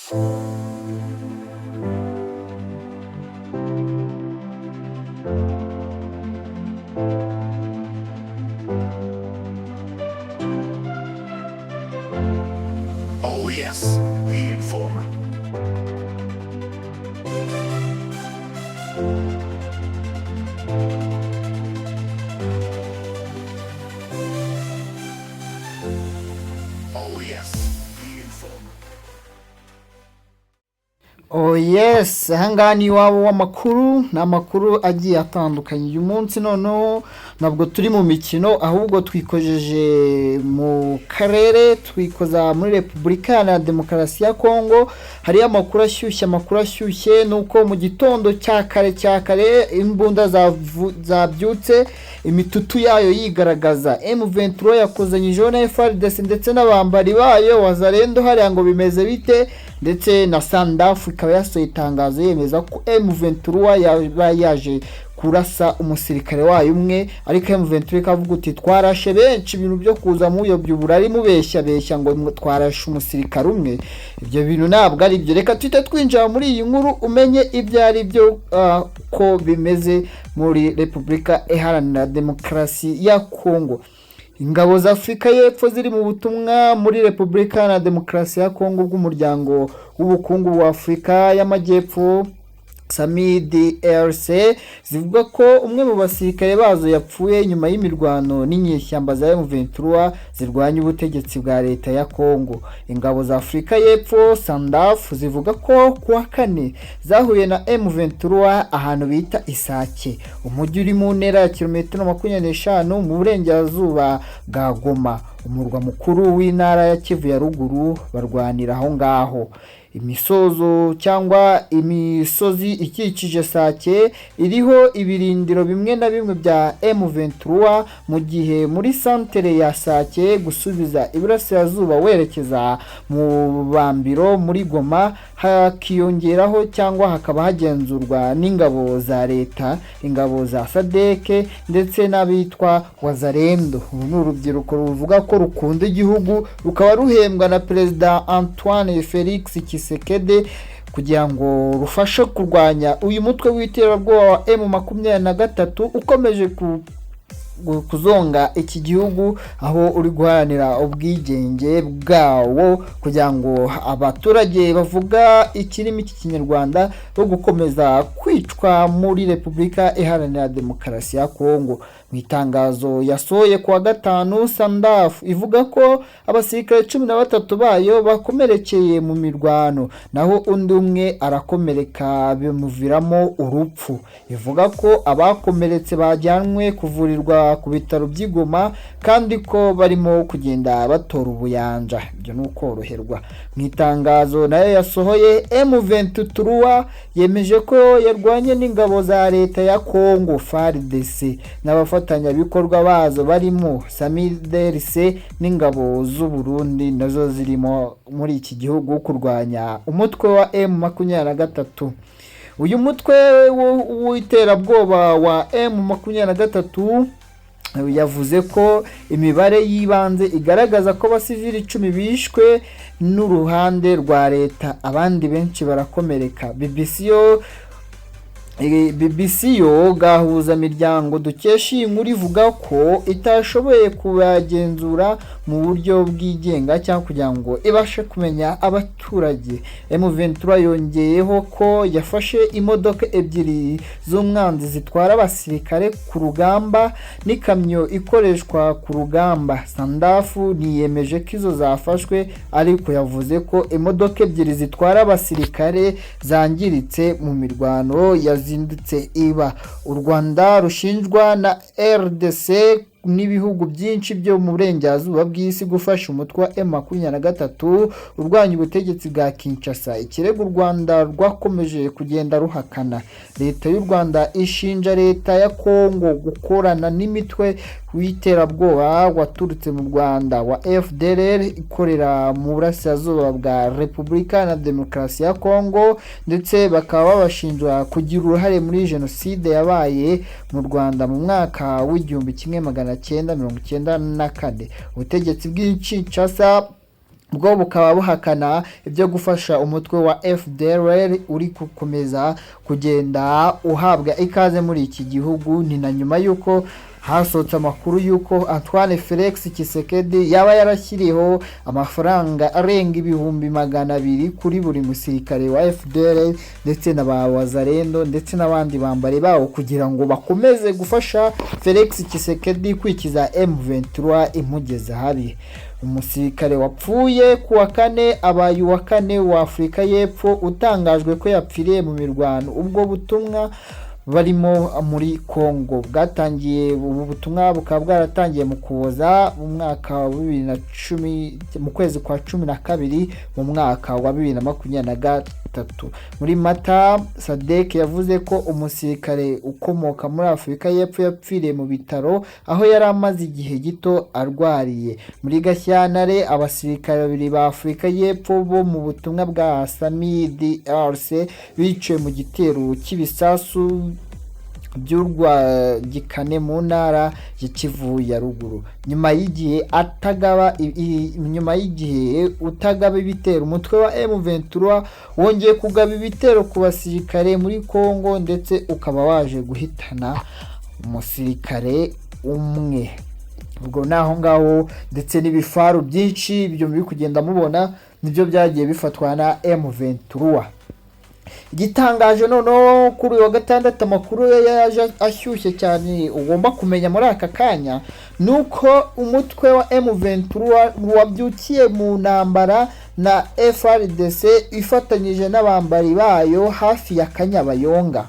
Oh yes, the informer. Oh yes, the informer. Oh yes, ahangaha ni iwabo w'amakuru, ni amakuru agiye atandukanye. Uyu munsi noneho ntabwo turi mu mikino, ahubwo twikojeje mu karere, twikoza muri Repubulika ya Demokarasi ya Kongo. Hariyo amakuru ashyushye nuko mu gitondo cya kare imbunda zabyutse, imitutu yayo yigaragaza. M23 yakozanyijeho na FARDC ndetse n'abambari bayo wazarendo hariya ngo bimeze bite, ndetse na Sandafu ikaba yasohoye itangazo yemeza ko M23 yaba yaje kurasa umusirikare wayo umwe, ariko M23 ikavuga uti twarashe benshi, ibintu byo kuza muyobya uburari mubeshya ngo twarashe umusirikare umwe. Ibyo bintu ntabwo ari byo. Reka twite twinjira muri iyi nkuru umenye ibyo ari byo ko bimeze muri Repubulika Iharanira Demokarasi ya Kongo. Ingabo za Afrika y'Epfo ziri mu butumwa muri Repubulika ya Demokarasi ya Kongo bw'umuryango w'ubukungu wa Afrika y'Amajyepfo SAMIDRC zivuga ko umwe mu basirikare bazo yapfuye nyuma y'imirwano n'inyeshyamba za M23 zirwanya ubutegetsi bwa leta ya Kongo. Ingabo za Afrika y'Epfo SANDF zivuga ko kuwa kane zahuye na M23 ahantu bita Isake, umujyi uri mu ntera ya kilometero 25 mu burengerazuba bwa Goma, umurwa mukuru w'intara ya Kivu ya ruguru. Barwanira aho ngaho. Imisozo cyangwa imisozi ikikije Sake iriho ibirindiro bimwe na bimwe bya M23, mu gihe muri santere ya Sake gusubiza iburasirazuba werekeza mu bambiro muri Goma hakiyongeraho cyangwa hakaba hagenzurwa n'ingabo za leta, ingabo za SADC ndetse n'abitwa wazarendo. Ubu ni urubyiruko ruvuga ko rukunda igihugu, rukaba ruhembwa na Perezida Antoine Felix Tshisekedi kugira ngo rufashe kurwanya uyu mutwe w'iterabwoba wa M23 ukomeje kuzonga iki gihugu, aho uri guharanira ubwigenge bwawo kugira ngo abaturage bavuga ikirimi cy'ikinyarwanda bo gukomeza kwicwa muri Repubulika Iharanira Demokarasi ya Kongo. Mu itangazo yasohoye kuwa gatanu, Sandafu ivuga ko abasirikare 13 bayo bakomerekeye mu mirwano, naho undi umwe arakomereka bimuviramo urupfu. Ivuga ko abakomeretse bajyanwe kuvurirwa ku bitaro by'Igoma kandi ko barimo kugenda batora ubuyanja. Ibyo n'ukoroherwa. Mu itangazo nayo yasohoye, M23 yemeje ko yarwanye n'ingabo za leta ya Kongo FARDC n'abafatanyabikorwa bazo barimo SAMIDRC n'ingabo z'u Burundi nazo zirimo muri iki gihugu kurwanya umutwe wa M23. Uyu mutwe w'iterabwoba wa M23 yavuze ko imibare yibanze igaragaza ko abasivili 10 bishwe n'uruhande rwa leta, abandi benshi barakomereka. BBC yo gahuza miryango dukesha iyi nkuru ivuga ko itashoboye kubagenzura mu buryo bwigenga cyangwa kugira ngo ibashe kumenya abaturage. M23 yongeyeho ko yafashe imodoka ebyiri z'umwanzi zitwara abasirikare ku rugamba n'ikamyo ikoreshwa ku rugamba. Sandafu niyemeje ko izo zafashwe, ariko yavuze ko imodoka ebyiri zitwara abasirikare zangiritse mu mirwano yazindutse iba. U Rwanda rushinjwa na RDC n'ibihugu byinshi byo mu burengerazuba bw'isi gufasha umutwe wa M23 urwanya ubutegetsi bwa Kinshasa. Ikirego u Rwanda rwakomeje kugenda ruhakana. Leta y'u Rwanda ishinja leta ya Kongo gukorana n'imitwe w'iterabwoba waturutse mu Rwanda wa FDLR ikorera mu burasirazuba bwa Repubulika ya Demokarasi ya Kongo, ndetse bakaba babashinjwa kugira uruhare muri jenoside yabaye mu Rwanda mu mwaka w'igihumbi 1994. Ubutegetsi bw'Kinshasa bwo bukaba buhakana ibyo gufasha umutwe wa FDLR uri gukomeza kugenda uhabwa ikaze muri iki gihugu. Ni na nyuma y'uko hasohotse amakuru y'uko Antoine Felix Tshisekedi yaba yarashyiriyeho amafaranga arenga 200,000 kuri buri musirikare wa FDLR ndetse na ba Wazalendo ndetse n'abandi bambare bawo kugira ngo bakomeze gufasha Felix Tshisekedi kwikiza M23 imugeza habi. Umusirikare wapfuye kuwa kane abaye uwa kane wa Afurika y'Epfo utangajwe ko yapfiriye mu mirwano. Ubwo butumwa barimo muri Kongo bwatangiye, ubu butumwa bukaba bwaratangiye mu Kuboza mu mwaka wa 2010 mu kwezi kwa 12 mu mwaka wa 2023. Muri Mata, Sadek yavuze ko umusirikare ukomoka muri Afurika y'Epfo yapfiriye mu bitaro aho yari amaze igihe gito arwariye. Muri Gashyantare, abasirikare 2 ba Afurika y'Epfo bo mu butumwa bwa SAMIDRC biciwe mu gitero cy'ibisasu by'urwagikane mu ntara ya Kivu ya ruguru. Nyuma y'igihe utagaba ibitero, umutwe wa M23 wongeye kugaba ibitero ku basirikare muri Kongo ndetse ukaba waje guhitana umusirikare umwe. Ubwo naho ngaho ndetse n'ibifaru byinshi byo muri kugenda mubona nibyo byagiye bifatwa na M23. Gitangaje noneho kuri wa gatandatu amakuru yaje ashyushye cyane ugomba kumenya muri aka kanya nuko umutwe wa M23 wabyukiye mu ntambara na FARDC ifatanyije n'abambari bayo hafi ya Kanyabayonga.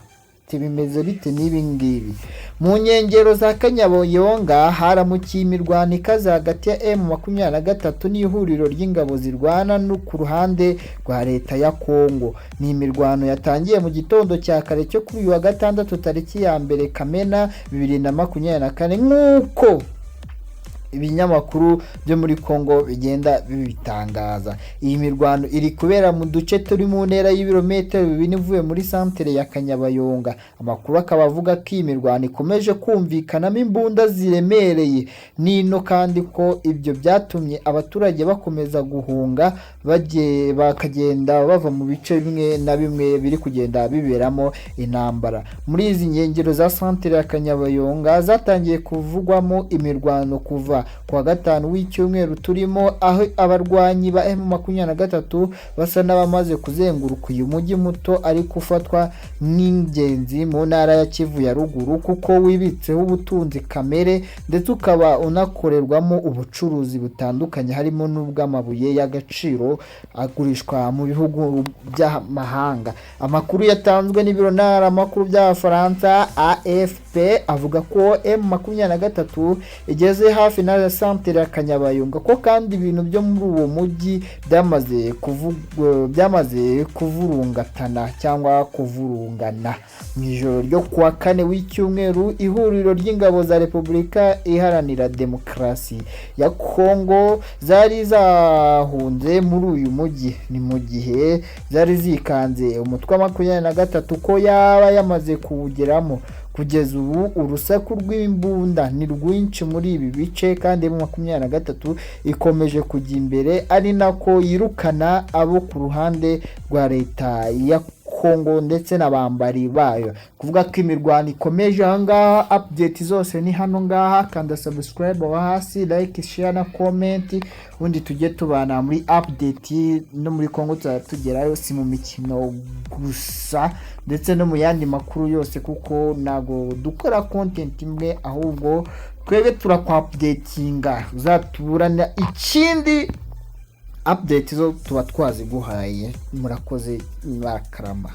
Bimeze bite nibi ngibi? Mu nkengero za Kanyabayonga haramukiye imirwano ikaze hagati ya M23 n'ihuriro ry'ingabo zirwana no ku ruhande rwa leta ya Kongo. Ni imirwano yatangiye mu gitondo cya kare cyo kuri wa gatandatu tariki ya 2 Kamena 2024 nk'uko ibinyamakuru byo muri Kongo bigenda bibitangaza. Iyi mirwano iri kubera mu duce turi mu ntera y'ibirometero 2 ivuye muri centre ya Kanyabayonga. Amakuru akaba avuga ko iyi mirwano ikomeje kumvikanamo imbunda ziremereye nino kandi ko ibyo byatumye abaturage bakomeza guhunga bakagenda bava mu bice bimwe na bimwe biri kugenda biberamo intambara. Muri izi nkengero za centre ya Kanyabayonga zatangiye kuvugwamo imirwano kuva kwa gatanu w'icyumweru turimo, aho abarwanyi ba M23 basa n'abamaze kuzenguruka uyu mujyi muto ariko ufatwa n'ingenzi mu ntara ya Kivu ya ruguru kuko wibitseho ubutunzi kamere ndetse ukaba unakorerwamo ubucuruzi butandukanye harimo n'ubw'amabuye y'agaciro agurishwa mu bihugu by'amahanga. Amakuru yatanzwe n'ibiro ntaramakuru by'Abafaransa AFP avuga ko M23 igeze hafi na centre ya Kanyabayonga ko kandi ibintu byo muri uwo mujyi byamaze kuvurungatana cyangwa kuvurungana. Mu ijoro ryo kuwa kane w'icyumweru ihuriro ry'ingabo za Repubulika Iharanira Demokarasi ya Kongo zari zahunze muri uyu mujyi. Ni mu gihe zari zikanze umutwe wa 23 ko yaba yamaze kuwugeramo. Kugeza ubu urusaku rw'imbunda ni rwinshi muri ibi bice kandi M23 ikomeje kujya imbere ari nako yirukana abo ku ruhande rwa leta ya Kongo ndetse n'abambari bayo. Kuvuga ko imirwano ikomeje ahangaha. Update zose ni hano ngaha, kanda subscribe wa hasi, like, share na comment ubundi tujye tubana muri update no muri Kongo tugerayo si mu mikino gusa ndetse no mu yandi makuru yose kuko nago dukora content imwe ahubwo twebwe turakwa-updatinga uzatuburana ikindi update zo tuba twaziguhaye. Murakoze, murakarama.